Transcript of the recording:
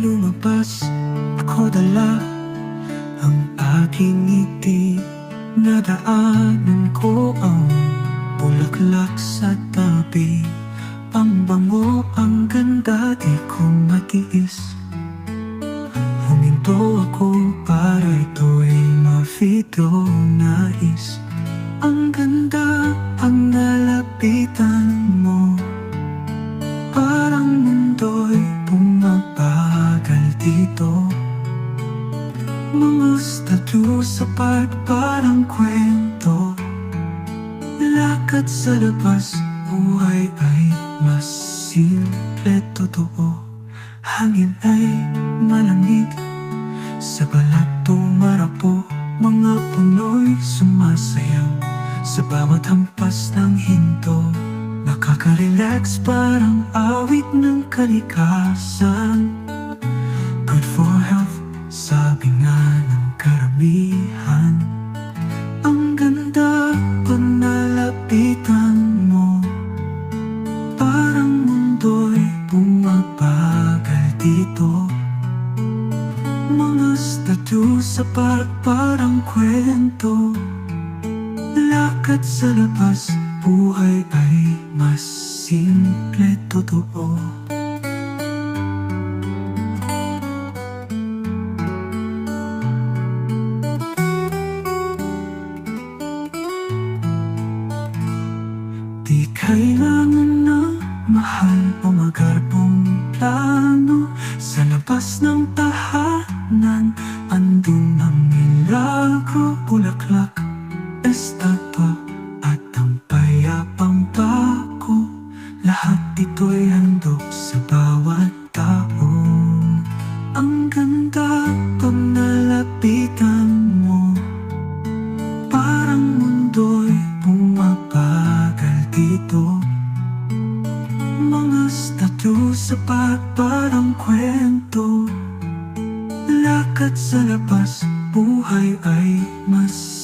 lumabas, ako dala ang aking ngiti. Nadaanan ko ang bulaklak sa tabi. Ang bango, ang ganda, di ko matiis. Huminto ako para ito'y ma-video nais. Ang ganda pag nalapitan mo, parang mundo'y bumabagal dito. Mga statue sa park, parang kwento. Lakad sa labas, buhay ay mas simple, totoo. Hangin ay malamig, sa balat tumarapo. Mga puno'y sumasayaw sa bawat hampas ng hinto. Nakaka-relax, parang awit ng kalikasan. Good for health, sabi nga ng karamihan. Ang ganda pag nalapitan mo, parang mundo'y bumabagal dito. Mga statue sa park, parang kwento. Lakad sa labas, buhay ay mas simple, totoo. Di kailangan ng mahal o magarbong plano. Sa labas ng tahanan, andun ang milagro. Bulaklak, estatwa, at ang payapang bako. Lahat ito'y handog sa bawat tao. Ang ganda pag nalapitan mo, parang mundo'y bumabagal dito. Mga statue sa park, parang kwento. Lakad sa labas, buhay ay mas